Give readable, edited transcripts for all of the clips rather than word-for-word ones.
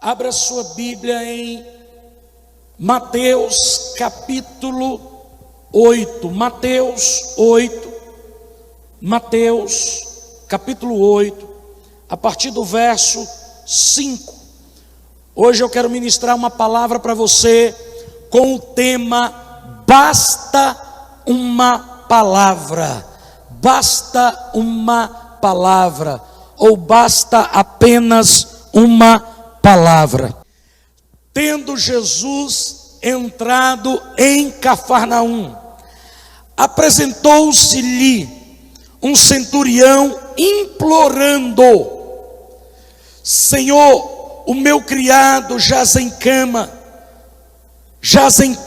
Abra sua Bíblia em Mateus capítulo 8. Mateus capítulo 8, a partir do verso 5. Hoje eu quero ministrar uma palavra para você com o tema Basta uma palavra. Basta uma palavra, ou basta apenas uma palavra. Tendo Jesus entrado em Cafarnaum, apresentou-se-lhe um centurião implorando: Senhor, o meu criado jaz em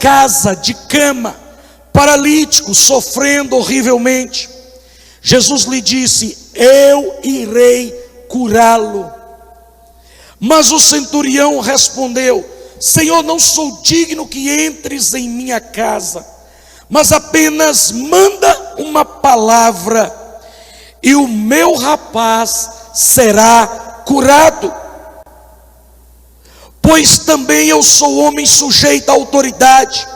casa de cama, paralítico, sofrendo horrivelmente. Jesus lhe disse: eu irei curá-lo. Mas o centurião respondeu: Senhor, não sou digno que entres em minha casa, mas apenas manda uma palavra, e o meu rapaz será curado. Pois também eu sou homem sujeito à autoridade,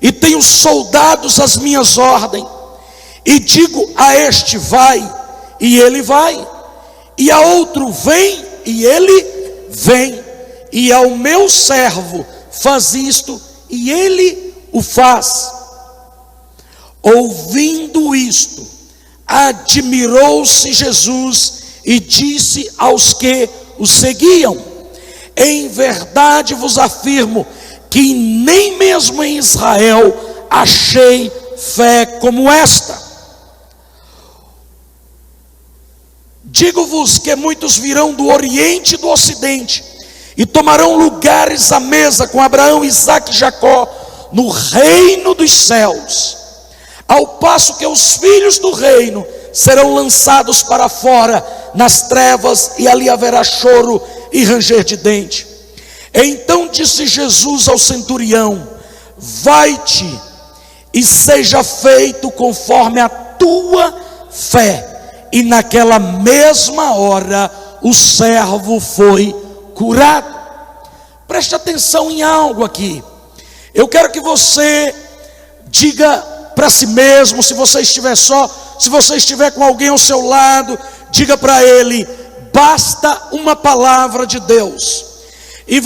e tenho soldados às minhas ordens, e digo a este: vai, e ele vai, e a outro: vem, e ele vem, e ao meu servo: faz isto, e ele o faz. Ouvindo isto, admirou-se Jesus e disse aos que o seguiam: em verdade vos afirmo que nem mesmo em Israel achei fé como esta. Digo-vos que muitos virão do Oriente e do Ocidente e tomarão lugares à mesa com Abraão, Isaque e Jacó no reino dos céus, ao passo que os filhos do reino serão lançados para fora nas trevas, e ali haverá choro e ranger de dente. Então disse Jesus ao centurião: vai-te e seja feito conforme a tua fé. E naquela mesma hora o servo foi curado. Preste atenção em algo aqui. Eu quero que você diga para si mesmo, se você estiver só, se você estiver com alguém ao seu lado, diga para ele: basta uma palavra de Deus. E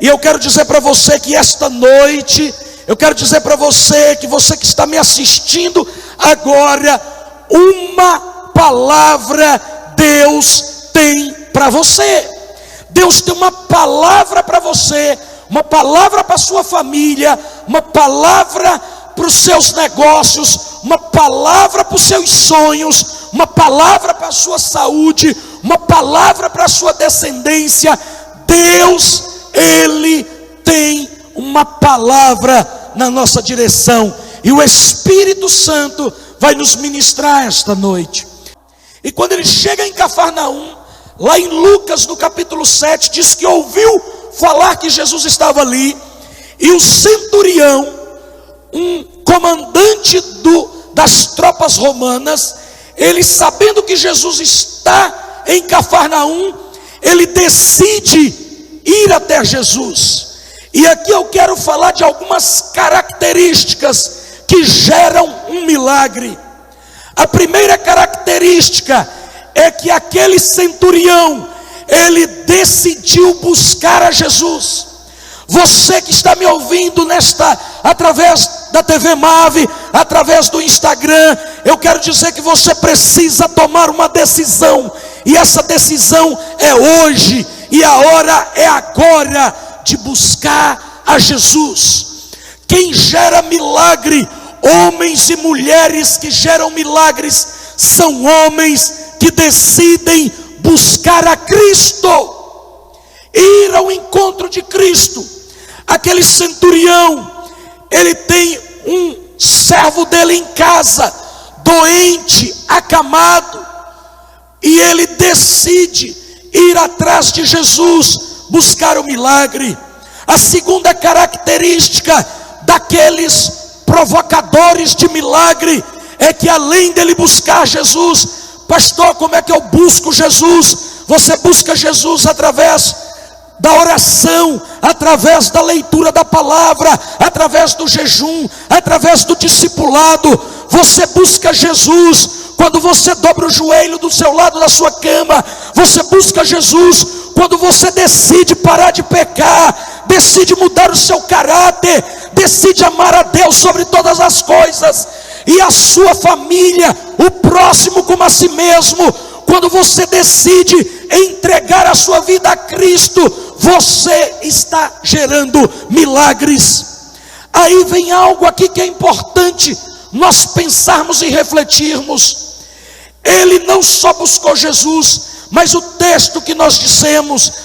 eu quero dizer para você que esta noite, eu quero dizer para você que está me assistindo agora, uma palavra Deus tem para você. Deus tem uma palavra para você, uma palavra para a sua família, uma palavra para os seus negócios, uma palavra para os seus sonhos, uma palavra para a sua saúde, uma palavra para a sua descendência. Deus, Ele tem uma palavra na nossa direção, e o Espírito Santo vai nos ministrar esta noite. E quando ele chega em Cafarnaum, lá em Lucas no capítulo 7, diz que ouviu falar que Jesus estava ali, e o centurião, um comandante das tropas romanas, ele, sabendo que Jesus está em Cafarnaum, ele decide ir até Jesus. E aqui eu quero falar de algumas características que geram um milagre. A primeira característica é que aquele centurião, ele decidiu buscar a Jesus. Você que está me ouvindo através da TV Mave, através do Instagram, eu quero dizer que você precisa tomar uma decisão, e essa decisão é hoje, e a hora é agora de buscar a Jesus. Quem gera milagre, homens e mulheres que geram milagres, são homens que decidem buscar a Cristo, ir ao encontro de Cristo. Aquele centurião, ele tem um servo dele em casa, doente, acamado, e ele decide ir atrás de Jesus, buscar o milagre. A segunda característica daqueles provocadores de milagre é que, além dele buscar Jesus, pastor, como é que eu busco Jesus? Você busca Jesus através da oração, através da leitura da palavra, através do jejum, através do discipulado. Você busca Jesus quando você dobra o joelho do seu lado da sua cama. Você busca Jesus quando você decide parar de pecar, decide mudar o seu caráter, decide amar a Deus sobre todas as coisas, e a sua família, o próximo como a si mesmo. Quando você decide entregar a sua vida a Cristo, você está gerando milagres. Aí vem algo aqui que é importante nós pensarmos e refletirmos. Ele não só buscou Jesus, mas o texto que nós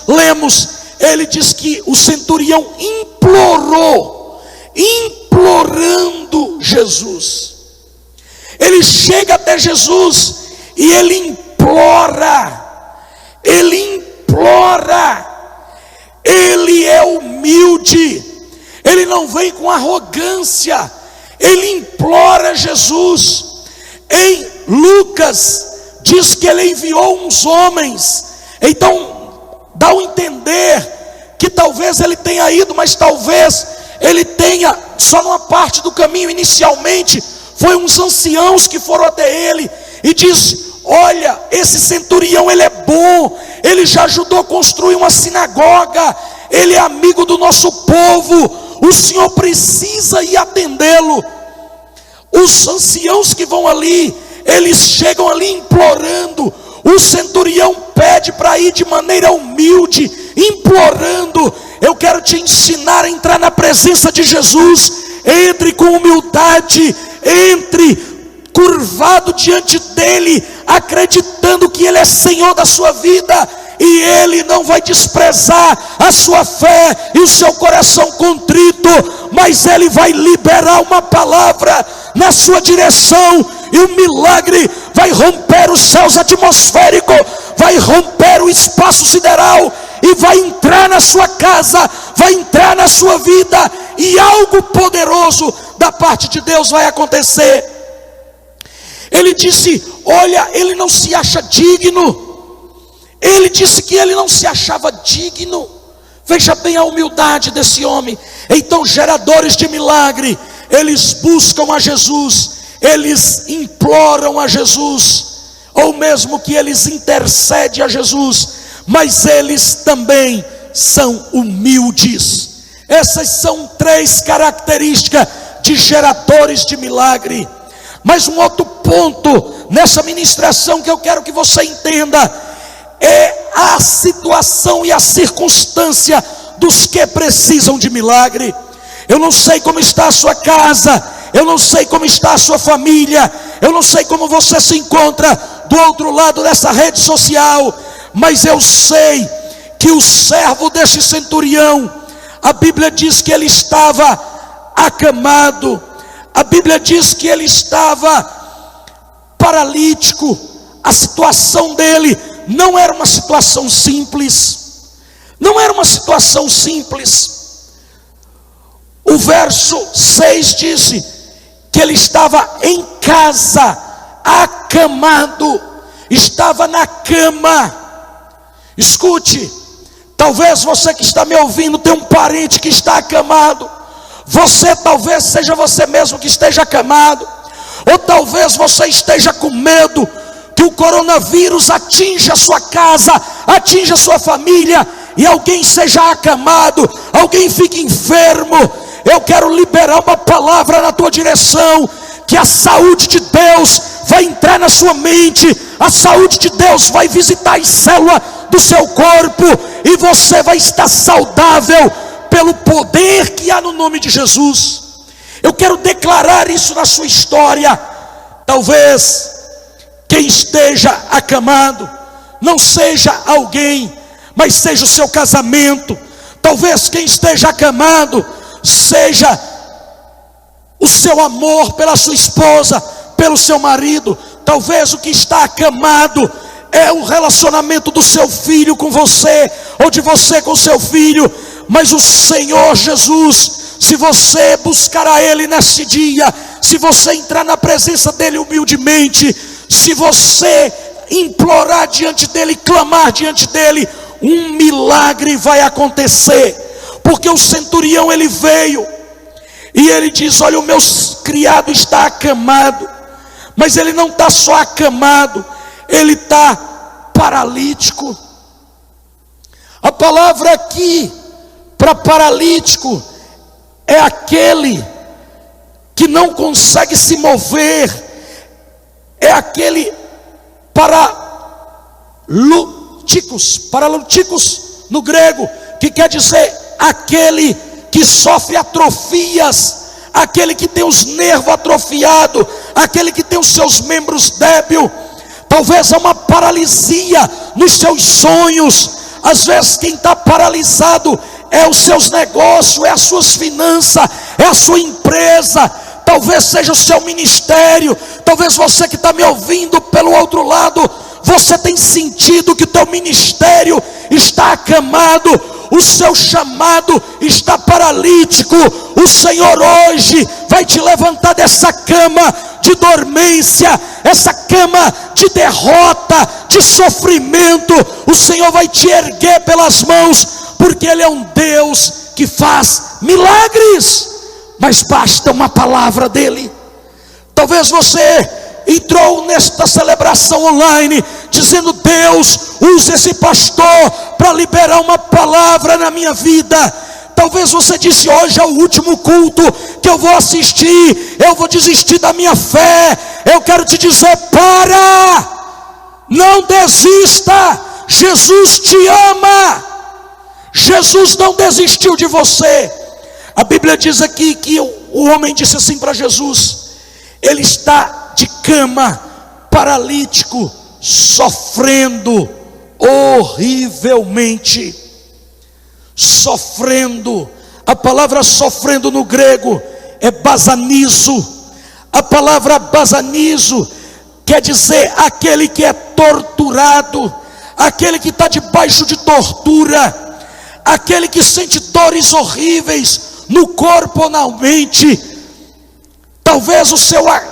lemos, ele diz que o centurião implorando Jesus. Ele chega até Jesus e ele implora, ele é humilde, ele não vem com arrogância, ele implora Jesus. Em Lucas diz que ele enviou uns homens, então dá a entender que talvez ele tenha ido, mas talvez ele tenha, só numa parte do caminho inicialmente, foi uns anciãos que foram até ele e diz: olha, esse centurião ele é bom, ele já ajudou a construir uma sinagoga, ele é amigo do nosso povo, o senhor precisa ir atendê-lo. Os anciãos que vão ali, eles chegam ali implorando. O centurião pede para ir de maneira humilde, implorando. Eu quero te ensinar a entrar na presença de Jesus. Entre com humildade, entre curvado diante dele, acreditando que ele é Senhor da sua vida, e ele não vai desprezar a sua fé e o seu coração contrito, mas ele vai liberar uma palavra na sua direção, e o milagre vai romper os céus atmosféricos, vai romper o espaço sideral, e vai entrar na sua casa, vai entrar na sua vida, e algo poderoso da parte de Deus vai acontecer. Ele disse: olha, ele não se acha digno. Ele disse que ele não se achava digno. Veja bem a humildade desse homem. Então, geradores de milagre, eles buscam a Jesus, eles imploram a Jesus, ou mesmo que eles intercedem a Jesus, mas eles também são humildes. Essas são 3 características de geradores de milagre. Mas um outro ponto nessa ministração que eu quero que você entenda é a situação e a circunstância dos que precisam de milagre. Eu não sei como está a sua casa, eu não sei como está a sua família, eu não sei como você se encontra do outro lado dessa rede social, mas eu sei que o servo desse centurião, a Bíblia diz que ele estava acamado, a Bíblia diz que ele estava paralítico. A situação dele não era uma situação simples, não era uma situação simples. O verso 6 diz que ele estava em casa, acamado, estava na cama. Escute, talvez você que está me ouvindo tem um parente que está acamado. Você talvez seja você mesmo que esteja acamado, ou talvez você esteja com medo que o coronavírus atinja a sua casa, atinja a sua família, e alguém seja acamado, alguém fique enfermo. Eu quero liberar uma palavra na tua direção, que a saúde de Deus vai entrar na sua mente, a saúde de Deus vai visitar as células do seu corpo, e você vai estar saudável pelo poder que há no nome de Jesus. Eu quero declarar isso na sua história. Talvez quem esteja acamado não seja alguém, mas seja o seu casamento. Talvez quem esteja acamado seja o seu amor pela sua esposa, pelo seu marido. Talvez o que está acamado é o relacionamento do seu filho com você, ou de você com seu filho. Mas o Senhor Jesus, se você buscar a Ele nesse dia, se você entrar na presença dEle humildemente, se você implorar diante dEle, clamar diante dEle, um milagre vai acontecer, porque o centurião ele veio e ele diz: olha, o meu criado está acamado, mas ele não está só acamado, ele está paralítico. A palavra aqui para paralítico é aquele que não consegue se mover, é aquele paralíticos no grego, que quer dizer aquele que sofre atrofias, aquele que tem os nervos atrofiados, aquele que tem os seus membros débeis. Talvez há uma paralisia nos seus sonhos. Às vezes quem está paralisado é os seus negócios, é as suas finanças, é a sua empresa, talvez seja o seu ministério. Talvez você que está me ouvindo pelo outro lado, você tem sentido que o teu ministério está acamado, o seu chamado está paralítico. O Senhor hoje vai te levantar dessa cama de dormência, essa cama de derrota, de sofrimento. O Senhor vai te erguer pelas mãos, porque Ele é um Deus que faz milagres, mas basta uma palavra dEle. Talvez você entrou nesta celebração online dizendo: Deus, use esse pastor para liberar uma palavra na minha vida. Talvez você disse: hoje é o último culto que eu vou assistir, eu vou desistir da minha fé. Eu quero te dizer: para, não desista, Jesus te ama, Jesus não desistiu de você. A Bíblia diz aqui que o homem disse assim para Jesus: ele está de cama, paralítico, sofrendo horrivelmente. Sofrendo, a palavra sofrendo no grego é basanizo. A palavra basanizo quer dizer aquele que é torturado, aquele que está debaixo de tortura, aquele que sente dores horríveis no corpo ou na mente. Talvez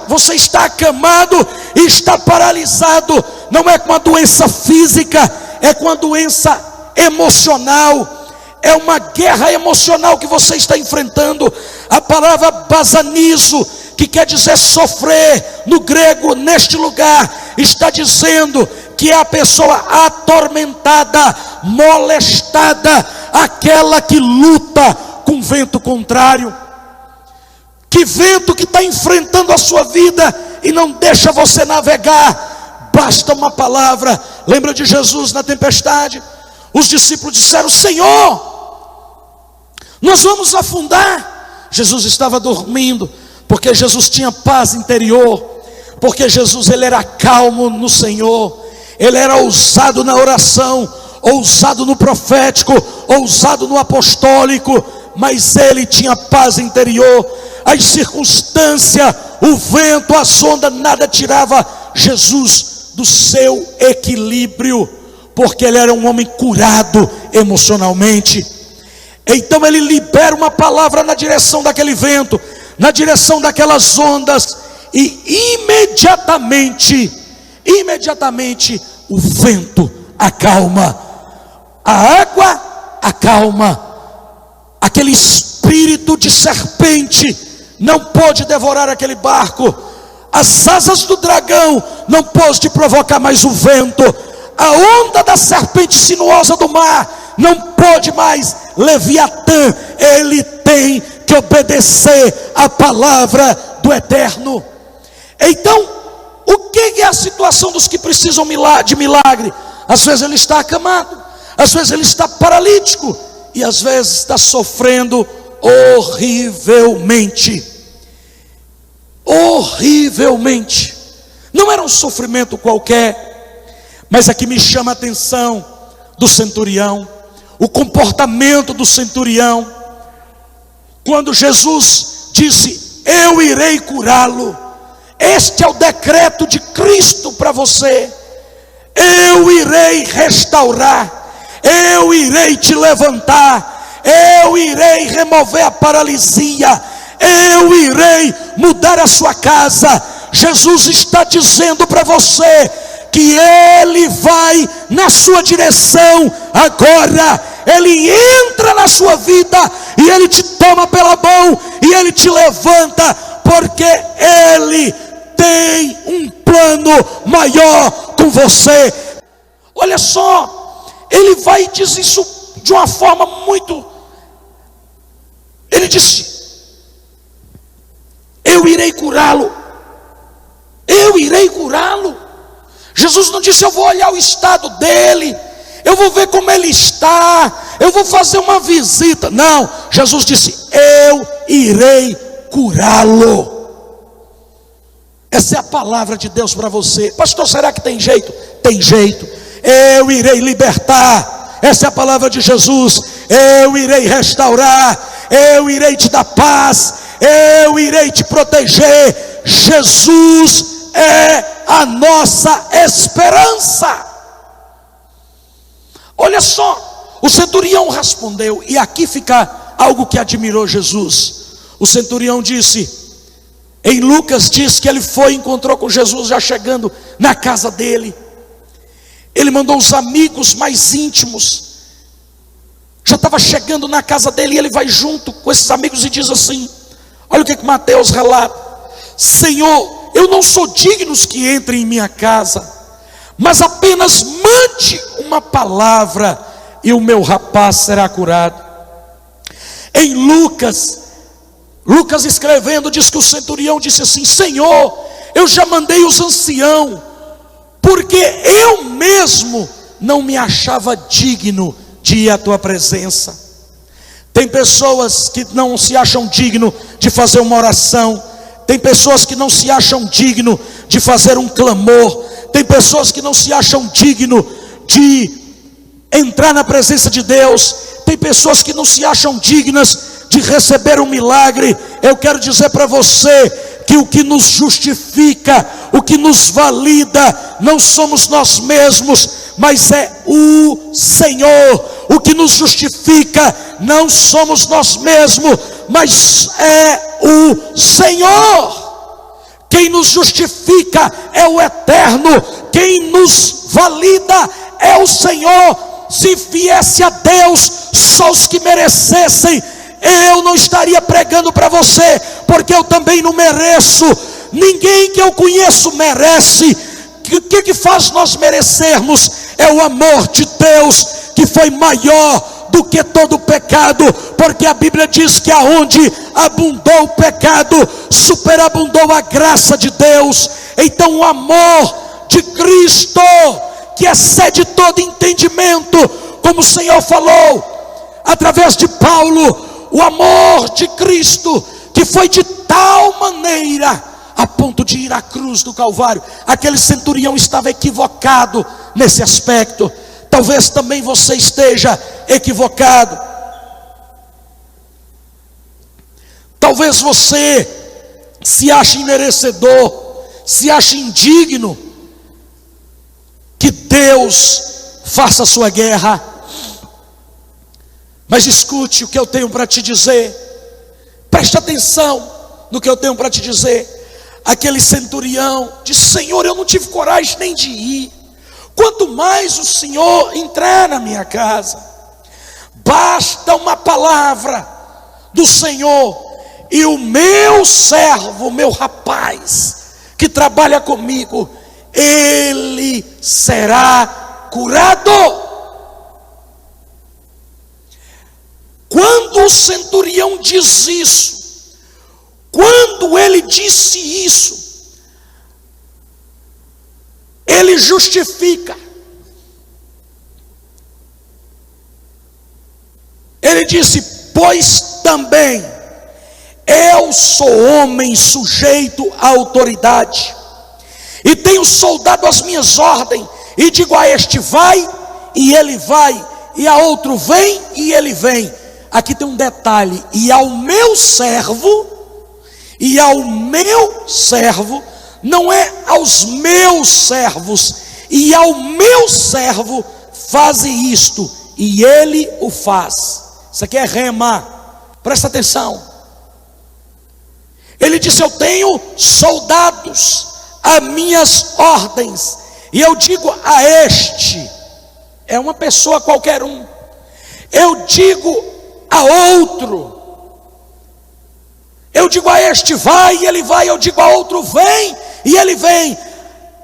você está acamado e está paralisado, não é com a doença física, é com a doença emocional. É uma guerra emocional que você está enfrentando. A palavra basanizo, que quer dizer sofrer, no grego, neste lugar, está dizendo que é a pessoa atormentada, molestada, aquela que luta com vento contrário. Que vento que está enfrentando a sua vida e não deixa você navegar. Basta uma palavra. Lembra de Jesus na tempestade? Os discípulos disseram: Senhor, nós vamos afundar. Jesus estava dormindo, porque Jesus tinha paz interior, porque Jesus ele era calmo no Senhor, ele era ousado na oração, ousado no profético, ousado no apostólico, mas ele tinha paz interior. As circunstâncias, o vento, as ondas, nada tirava Jesus do seu equilíbrio, porque ele era um homem curado emocionalmente. Então ele libera uma palavra na direção daquele vento, na direção daquelas ondas, e imediatamente o vento acalma, a água acalma. Aquele espírito de serpente não pôde devorar aquele barco, as asas do dragão não pôde provocar mais o vento, a onda da serpente sinuosa do mar não pode mais. Leviatã, ele tem que obedecer a palavra do Eterno. Então, o que é a situação dos que precisam de milagre? Às vezes ele está acamado, às vezes ele está paralítico, e às vezes está sofrendo horrivelmente. Horrivelmente. Não era um sofrimento qualquer, mas aqui me chama a atenção do centurião, o comportamento do centurião. Quando Jesus disse: eu irei curá-lo, este é o decreto de Cristo para você. Eu irei restaurar, eu irei te levantar, eu irei remover a paralisia, eu irei mudar a sua casa. Jesus está dizendo para você que ele vai na sua direção agora. Ele entra na sua vida e ele te toma pela mão e ele te levanta, porque ele tem um plano maior com você. Olha só, ele vai dizer isso de uma forma muito... Ele disse: eu irei curá-lo. Eu irei curá-lo. Jesus não disse: eu vou olhar o estado dele, eu vou ver como ele está, eu vou fazer uma visita. Não, Jesus disse: eu irei curá-lo. Essa é a palavra de Deus para você. Pastor, será que tem jeito? Tem jeito. Eu irei libertar. Essa é a palavra de Jesus. Eu irei restaurar. Eu irei te dar paz. Eu irei te proteger. Jesus é a nossa esperança. Olha só, o centurião respondeu, e aqui fica algo que admirou Jesus. O centurião disse, em Lucas diz que ele foi e encontrou com Jesus já chegando na casa dele. Ele mandou os amigos mais íntimos, já estava chegando na casa dele, e ele vai junto com esses amigos e diz assim, olha o que Mateus relata: Senhor, eu não sou digno que entrem em minha casa, mas apenas mande uma palavra e o meu rapaz será curado. Em Lucas escrevendo, diz que o centurião disse assim: Senhor, eu já mandei os anciãos, porque eu mesmo não me achava digno de ir à tua presença. Tem pessoas que não se acham digno de fazer uma oração. Tem pessoas que não se acham digno de fazer um clamor. Tem pessoas que não se acham digno de entrar na presença de Deus. Tem pessoas que não se acham dignas de receber um milagre. Eu quero dizer para você que o que nos justifica, o que nos valida, não somos nós mesmos, mas é o Senhor. O que nos justifica não somos nós mesmos, mas é o Senhor. Quem nos justifica é o Eterno. Quem nos valida é o Senhor. Se viesse a Deus só os que merecessem, eu não estaria pregando para você, porque eu também não mereço. Ninguém que eu conheço merece. O que faz nós merecermos? É o amor de Deus, que foi maior do que todo pecado, porque a Bíblia diz que aonde abundou o pecado, superabundou a graça de Deus. Então o amor de Cristo, que excede todo entendimento, como o Senhor falou através de Paulo, o amor de Cristo, que foi de tal maneira a ponto de ir à cruz do Calvário. Aquele centurião estava equivocado nesse aspecto. Talvez também você esteja equivocado. Talvez você se ache imerecedor, se ache indigno que Deus faça a sua guerra. Mas escute o que eu tenho para te dizer. Preste atenção no que eu tenho para te dizer. Aquele centurião disse: Senhor, eu não tive coragem nem de ir, quanto mais o Senhor entrar na minha casa. Basta uma palavra do Senhor, e o meu servo, o meu rapaz que trabalha comigo, ele será curado. Quando o centurião diz isso, quando ele disse isso, ele justifica. Ele disse: pois também eu sou homem sujeito à autoridade, e tenho soldado as minhas ordens, e digo a este vai, e ele vai, e a outro vem, e ele vem. Aqui tem um detalhe: e ao meu servo, não é aos meus servos, e ao meu servo faze isto, e ele o faz. Isso aqui é rema, presta atenção. Ele disse: eu tenho soldados a minhas ordens, E eu digo a este, é uma pessoa qualquer um. Eu digo a outro. Eu digo a este, vai, e ele vai. Eu digo a outro, vem, e ele vem.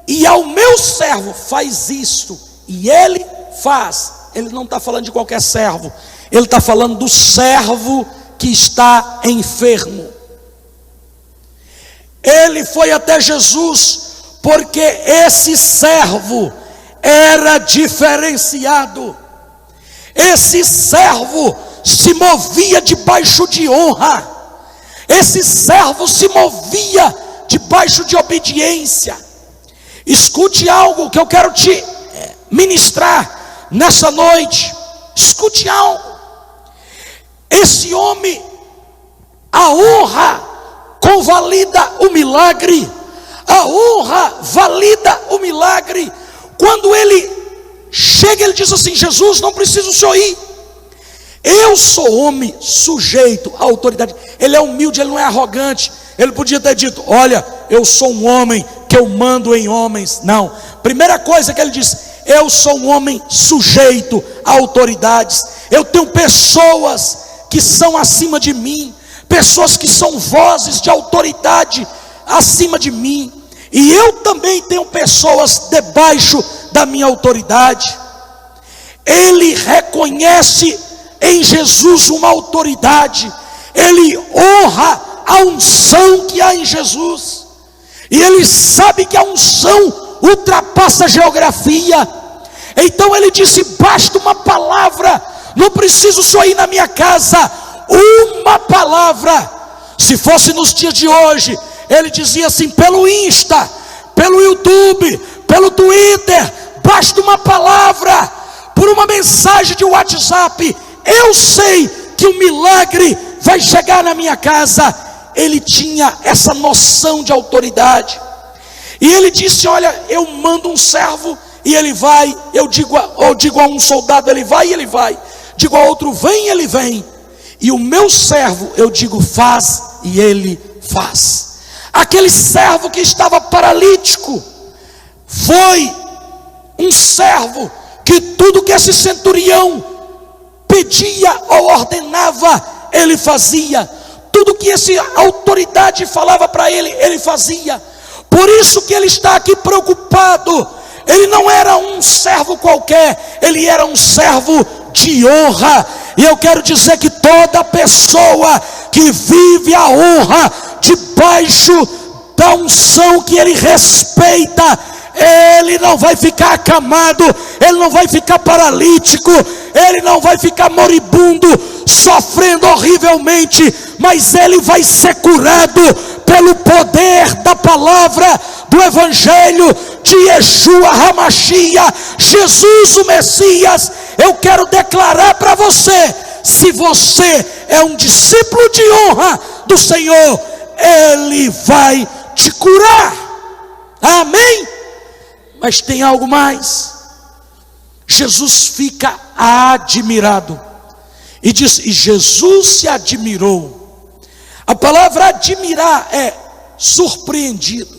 E ao meu servo, faz isto, e ele faz. Ele não está falando de qualquer servo, ele está falando do servo que está enfermo. Ele foi até Jesus, porque esse servo era diferenciado. Esse servo se movia debaixo de honra. Esse servo se movia debaixo de obediência. Escute algo que eu quero te ministrar nessa noite. Escute algo. Esse homem, a honra convalida o milagre. A honra valida o milagre. Quando ele chega, ele diz assim: Jesus, não preciso o senhor ir. Eu sou homem sujeito à autoridade. Ele é humilde, ele não é arrogante. Ele podia ter dito: olha, eu sou um homem que eu mando em homens. Não, primeira coisa que ele diz: eu sou um homem sujeito a autoridades. Eu tenho pessoas que são acima de mim, pessoas que são vozes de autoridade acima de mim, e eu também tenho pessoas debaixo da minha autoridade. Ele reconhece em Jesus uma autoridade, ele honra a unção que há em Jesus, e ele sabe que a unção ultrapassa a geografia. Então ele disse: basta uma palavra, não preciso só ir na minha casa, uma palavra. Se fosse nos dias de hoje, ele dizia assim, pelo Insta, pelo YouTube, pelo Twitter, basta uma palavra, por uma mensagem de WhatsApp, eu sei que o milagre vai chegar na minha casa. Ele tinha essa noção de autoridade, e ele disse: olha, eu mando um servo e ele vai. Eu digo a um soldado, ele vai e ele vai. Digo a outro, vem e ele vem. E o meu servo, eu digo, faz, e ele faz. Aquele servo que estava paralítico foi um servo que tudo que esse centurião pedia ou ordenava, ele fazia. Tudo que essa autoridade falava para ele, ele fazia. Por isso que ele está aqui preocupado. Ele não era um servo qualquer, ele era um servo de honra. E eu quero dizer que toda pessoa que vive a honra debaixo da unção que ele respeita, ele não vai ficar acamado, ele não vai ficar paralítico, ele não vai ficar moribundo, sofrendo horrivelmente, mas ele vai ser curado pelo poder da palavra do Evangelho de Yeshua HaMashiach, Jesus o Messias. Eu quero declarar para você: se você é um discípulo de honra do Senhor, Ele vai te curar. Amém? Mas tem algo mais. Jesus fica admirado e diz: e Jesus se admirou. A palavra admirar é surpreendido.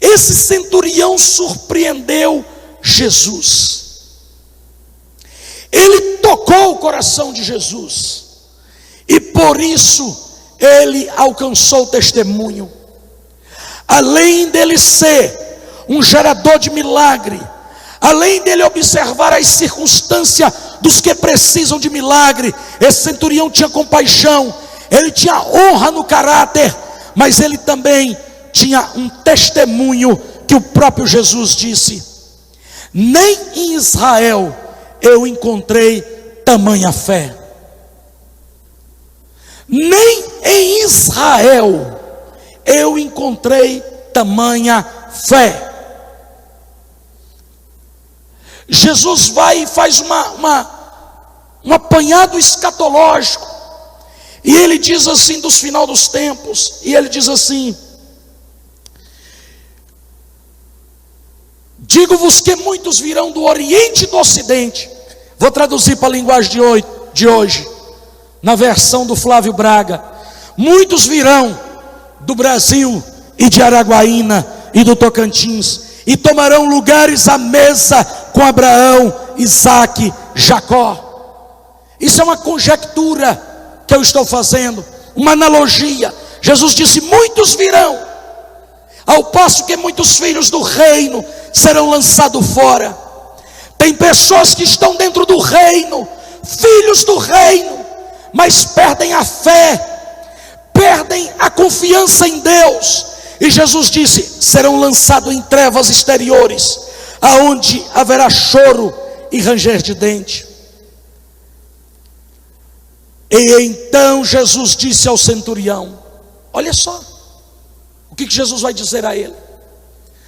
Esse centurião surpreendeu Jesus. Ele tocou o coração de Jesus, e por isso ele alcançou o testemunho. Além dele ser um gerador de milagre, além dele observar as circunstâncias dos que precisam de milagre, esse centurião tinha compaixão, ele tinha honra no caráter, mas ele também tinha um testemunho que o próprio Jesus disse: nem em Israel eu encontrei tamanha fé. Nem em Israel eu encontrei tamanha fé. Jesus vai e faz um apanhado escatológico, e ele diz assim, dos final dos tempos, e ele diz assim: digo-vos que muitos virão do Oriente e do Ocidente. Vou traduzir para a linguagem de hoje, na versão do Flávio Braga. Muitos virão do Brasil e de Araguaína e do Tocantins, e tomarão lugares à mesa com Abraão, Isaque, Jacó. Isso é uma conjectura que eu estou fazendo, uma analogia. Jesus disse: muitos virão, ao passo que muitos filhos do reino serão lançados fora. Tem pessoas que estão dentro do reino, filhos do reino, mas perdem a fé, perdem a confiança em Deus. E Jesus disse: serão lançados em trevas exteriores, aonde haverá choro e ranger de dente. E então Jesus disse ao centurião: olha só, o que Jesus vai dizer a ele?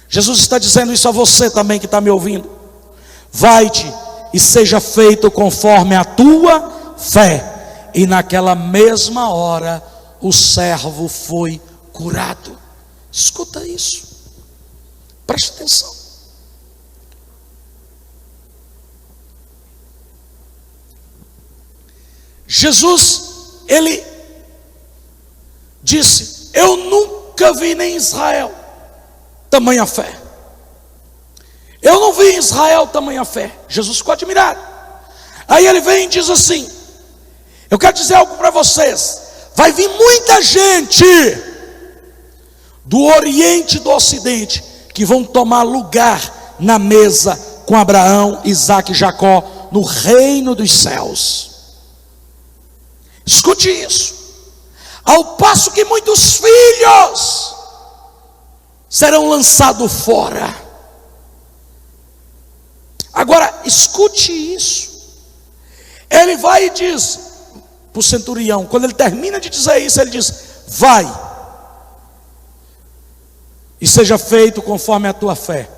Jesus está dizendo isso a você também que está me ouvindo. Vai-te e seja feito conforme a tua fé. E naquela mesma hora o servo foi curado. Escuta isso, preste atenção. Jesus, ele disse: eu nunca vi nem em Israel tamanha fé. Eu não vi em Israel tamanha fé. Jesus ficou admirado. Aí ele vem e diz assim: eu quero dizer algo para vocês. Vai vir muita gente do Oriente e do Ocidente que vão tomar lugar na mesa com Abraão, Isaque e Jacó no reino dos céus. Escute isso. Ao passo que muitos filhos serão lançados fora. Agora, escute isso. Ele vai e diz para o centurião, quando ele termina de dizer isso, ele diz: vai, e seja feito conforme a tua fé.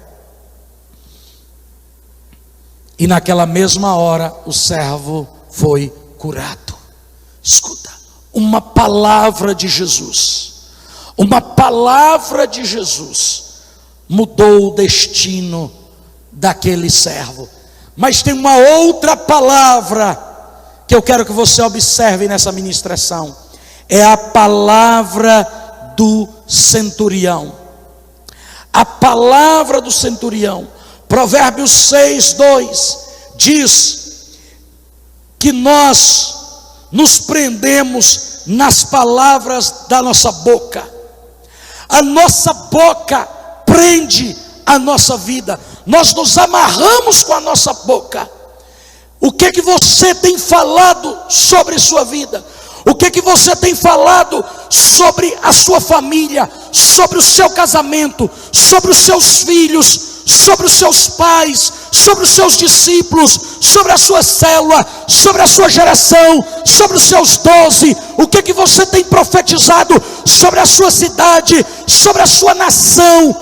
E naquela mesma hora o servo foi curado. Escuta, uma palavra de Jesus, uma palavra de Jesus mudou o destino daquele servo. Mas tem uma outra palavra que eu quero que você observe nessa ministração. É a palavra do centurião. A palavra do centurião. Provérbios 6:2 diz que nós nos prendemos nas palavras da nossa boca. A nossa boca prende a nossa vida. Nós nos amarramos com a nossa boca. O que que você tem falado sobre sua vida? O que que você tem falado sobre a sua família, sobre o seu casamento, sobre os seus filhos, sobre os seus pais, sobre os seus discípulos, sobre a sua célula, sobre a sua geração, sobre os seus 12? O que que você tem profetizado sobre a sua cidade, sobre a sua nação?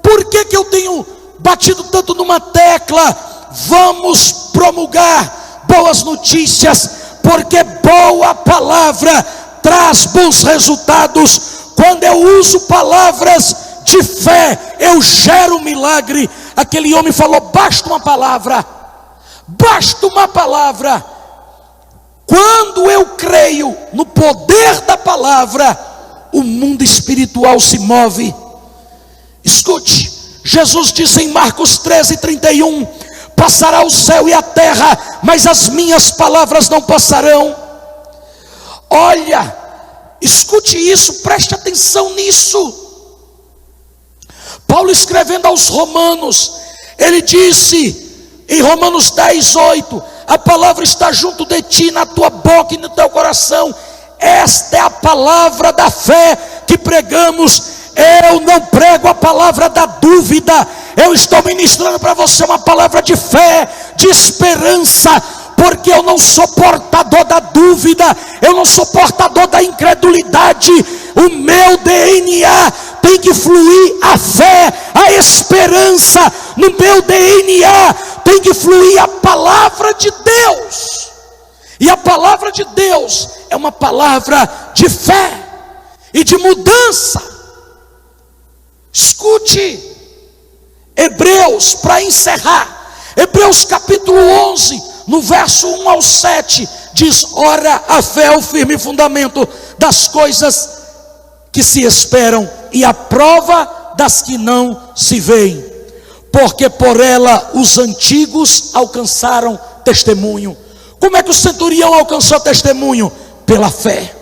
Por que que eu tenho batido tanto numa tecla? Vamos promulgar boas notícias, porque boa palavra traz bons resultados. Quando eu uso palavras de fé, eu gero milagre. Aquele homem falou: basta uma palavra, basta uma palavra. Quando eu creio no poder da palavra, o mundo espiritual se move. Escute, Jesus disse em Marcos 13:31: passará o céu e a terra, mas as minhas palavras não passarão. Olha, escute isso, preste atenção nisso. Paulo, escrevendo aos Romanos, ele disse em Romanos 10:8: a palavra está junto de ti, na tua boca e no teu coração. Esta é a palavra da fé que pregamos. Eu não prego a palavra da dúvida. Eu estou ministrando para você uma palavra de fé, de esperança, porque eu não sou portador da dúvida, eu não sou portador da incredulidade. O meu DNA tem que fluir a fé, a esperança. No meu DNA tem que fluir a palavra de Deus. E a palavra de Deus é uma palavra de fé e de mudança. Escute, Hebreus, para encerrar, Hebreus capítulo 11, no verso 1 ao 7, diz: ora, a fé é o firme fundamento das coisas que se esperam e a prova das que não se veem. porque por ela os antigos alcançaram testemunho. Como é que o centurião alcançou testemunho? Pela fé.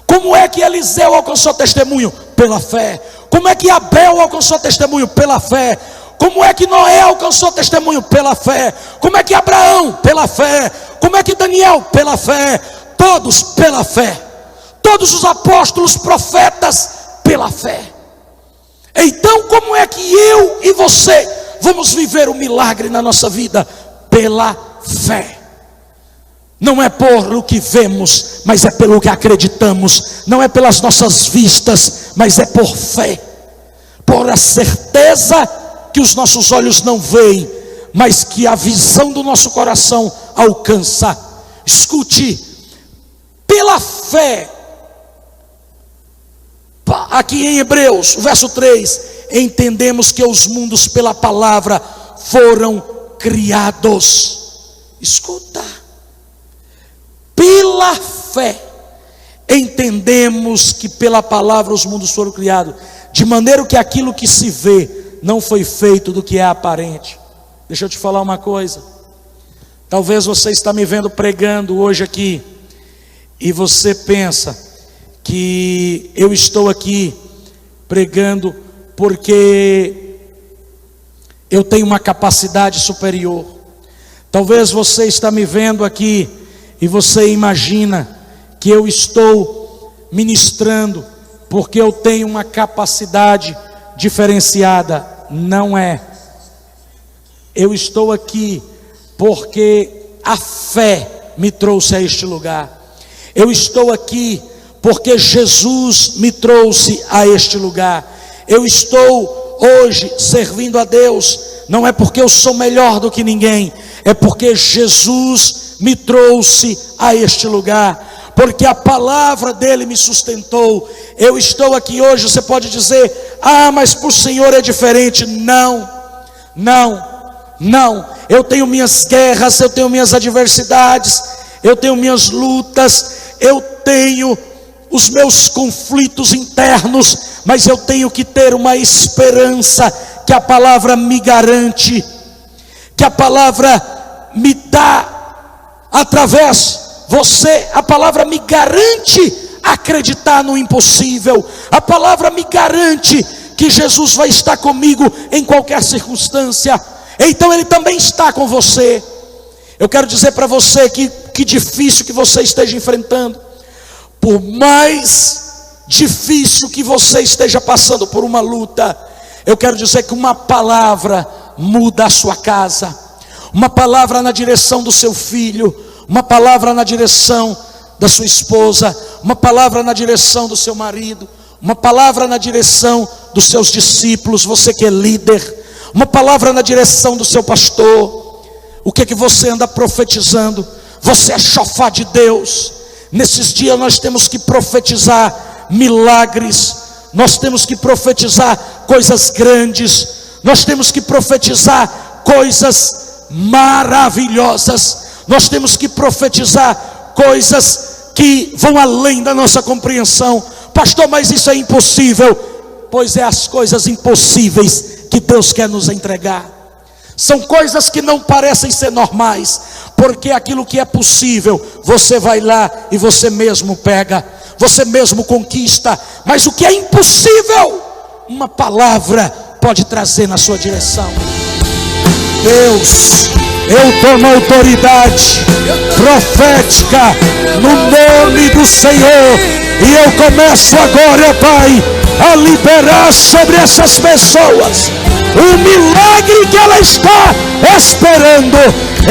Como é que Eliseu alcançou testemunho? Pela fé. Como é que Abel alcançou testemunho? Pela fé. Como é que Noé alcançou testemunho? Pela fé. Como é que Abraão? Pela fé. Como é que Daniel? Pela fé. Todos pela fé. Todos os apóstolos, profetas, pela fé. Então como é que eu e você vamos viver o milagre na nossa vida? Pela fé. Não é pelo que vemos, mas é pelo que acreditamos. Não é pelas nossas vistas, mas é por fé. Por a certeza que os nossos olhos não veem, mas que a visão do nosso coração alcança. Escute, pela fé, aqui em Hebreus, verso 3, entendemos que os mundos pela palavra foram criados. Escuta, pela fé, entendemos que pela palavra os mundos foram criados, de maneira que aquilo que se vê não foi feito do que é aparente. Deixa eu te falar uma coisa. Talvez você está me vendo pregando hoje aqui, e você pensa que eu estou aqui pregando porque eu tenho uma capacidade superior. Talvez você está me vendo aqui e você imagina que eu estou ministrando porque eu tenho uma capacidade diferenciada. Não é. Eu estou aqui porque a fé me trouxe a este lugar. Eu estou aqui porque Jesus me trouxe a este lugar. Eu estou hoje servindo a Deus, não é porque eu sou melhor do que ninguém, é porque Jesus me trouxe a este lugar, porque a palavra dele me sustentou. Eu estou aqui hoje. Você pode dizer: ah, mas para o Senhor é diferente. Não, eu tenho minhas guerras, eu tenho minhas adversidades, eu tenho minhas lutas, eu tenho os meus conflitos internos, mas eu tenho que ter uma esperança que a palavra me garante, que a palavra me dá através você. A palavra me garante acreditar no impossível. A palavra me garante que Jesus vai estar comigo em qualquer circunstância. Então ele também está com você. Eu quero dizer para você que difícil que você esteja enfrentando, por mais difícil que você esteja passando por uma luta, eu quero dizer que uma palavra muda a sua casa, uma palavra na direção do seu filho, uma palavra na direção da sua esposa, uma palavra na direção do seu marido, uma palavra na direção dos seus discípulos, você que é líder, uma palavra na direção do seu pastor. O que é que você anda profetizando? Você é chofar de Deus. Nesses dias nós temos que profetizar milagres, nós temos que profetizar coisas grandes, nós temos que profetizar coisas maravilhosas, nós temos que profetizar coisas que vão além da nossa compreensão. Pastor, mas isso é impossível. Pois é as coisas impossíveis que Deus quer nos entregar. São coisas que não parecem ser normais, porque aquilo que é possível, você vai lá e você mesmo pega, você mesmo conquista. Mas o que é impossível, uma palavra pode trazer na sua direção. Deus, eu tomo autoridade profética no nome do Senhor, e eu começo agora, Pai, a liberar sobre essas pessoas o milagre que ela está esperando.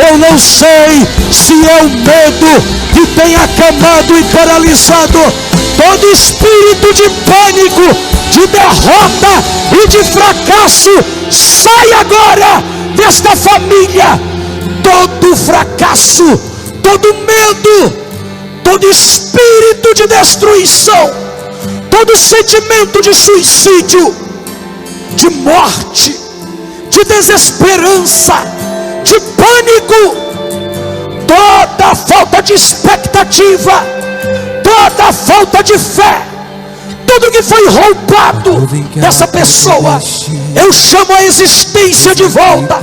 Eu não sei se é o medo que tem acamado e paralisado. Todo espírito de pânico, de derrota e de fracasso, sai agora desta família. Todo fracasso, todo medo, todo espírito de destruição, todo sentimento de suicídio, de morte, de desesperança, de pânico, toda falta de expectativa, toda falta de fé, tudo que foi roubado dessa pessoa, eu chamo a existência de volta.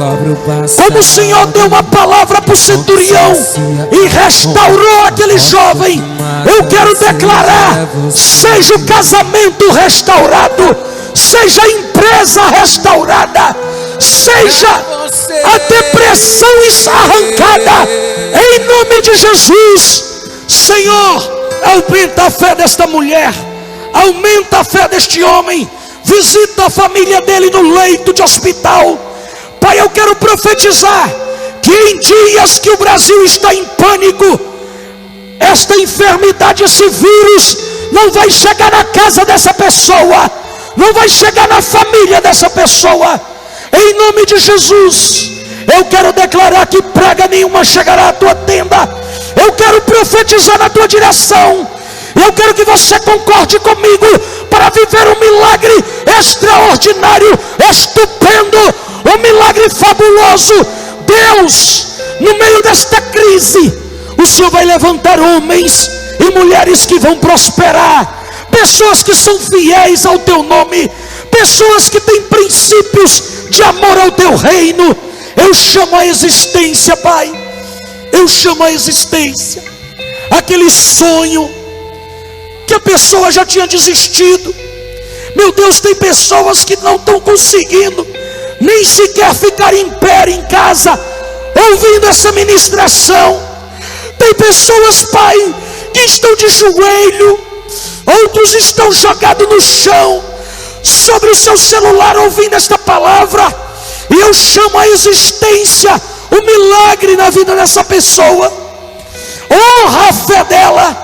Como o Senhor deu uma palavra para o centurião e restaurou aquele jovem, eu quero declarar: seja o casamento restaurado, seja a empresa restaurada, seja a depressão arrancada, em nome de Jesus. Senhor, aumenta a fé desta mulher, aumenta a fé deste homem, visita a família dele no leito de hospital. Pai, eu quero profetizar que em dias que o Brasil está em pânico, esta enfermidade, esse vírus, não vai chegar na casa dessa pessoa, não vai chegar na família dessa pessoa. Em nome de Jesus, eu quero declarar que praga nenhuma chegará à tua tenda. Eu quero profetizar na tua direção. Eu quero que você concorde comigo para viver um milagre extraordinário, estupendo, um milagre fabuloso. Deus, no meio desta crise, o Senhor vai levantar homens e mulheres que vão prosperar, pessoas que são fiéis ao teu nome, pessoas que têm princípios de amor ao teu reino. Eu chamo a existência, Pai, eu chamo a existência aquele sonho que a pessoa já tinha desistido. Meu Deus, tem pessoas que não estão conseguindo nem sequer ficar em pé em casa, ouvindo essa ministração. Tem pessoas, Pai, que estão de joelho, outros estão jogados no chão, sobre o seu celular, ouvindo esta palavra. E eu chamo a existência o milagre na vida dessa pessoa. Honra a fé dela,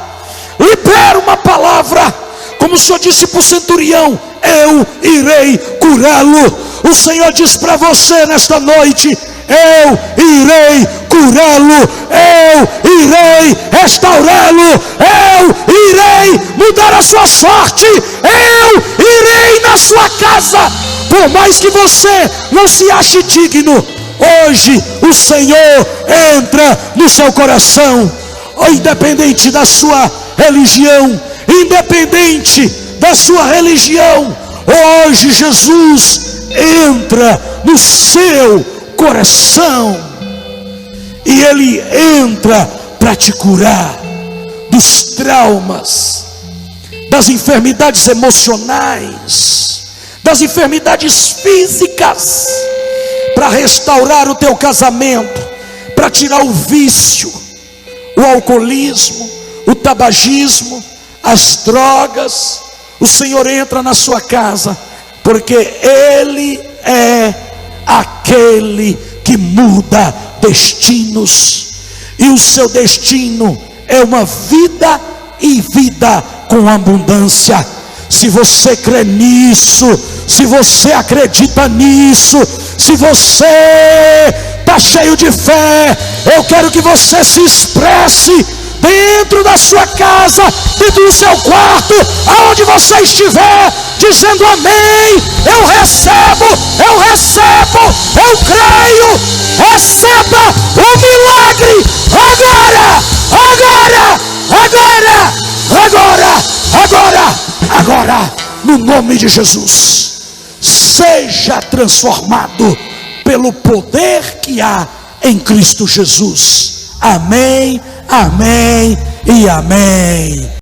libera uma palavra, como o Senhor disse para o centurião: eu irei curá-lo. O Senhor diz para você nesta noite: eu irei curá-lo, eu irei restaurá-lo, eu irei mudar a sua sorte, eu irei na sua casa. Por mais que você não se ache digno, hoje o Senhor entra no seu coração. Independente da sua religião, independente da sua religião, hoje Jesus entra no seu coração, e Ele entra para te curar dos traumas, das enfermidades emocionais, das enfermidades físicas, para restaurar o teu casamento, para tirar o vício, o alcoolismo, o tabagismo, as drogas. O Senhor entra na sua casa, porque Ele é aquele que muda destinos, e o seu destino é uma vida, e vida com abundância. Se você crê nisso, se você acredita nisso, se você está cheio de fé, eu quero que você se expresse dentro da sua casa, dentro do seu quarto, aonde você estiver, dizendo amém. Eu recebo, eu creio. Receba o milagre agora, no nome de Jesus. Seja transformado pelo poder que há em Cristo Jesus. Amém, amém e amém.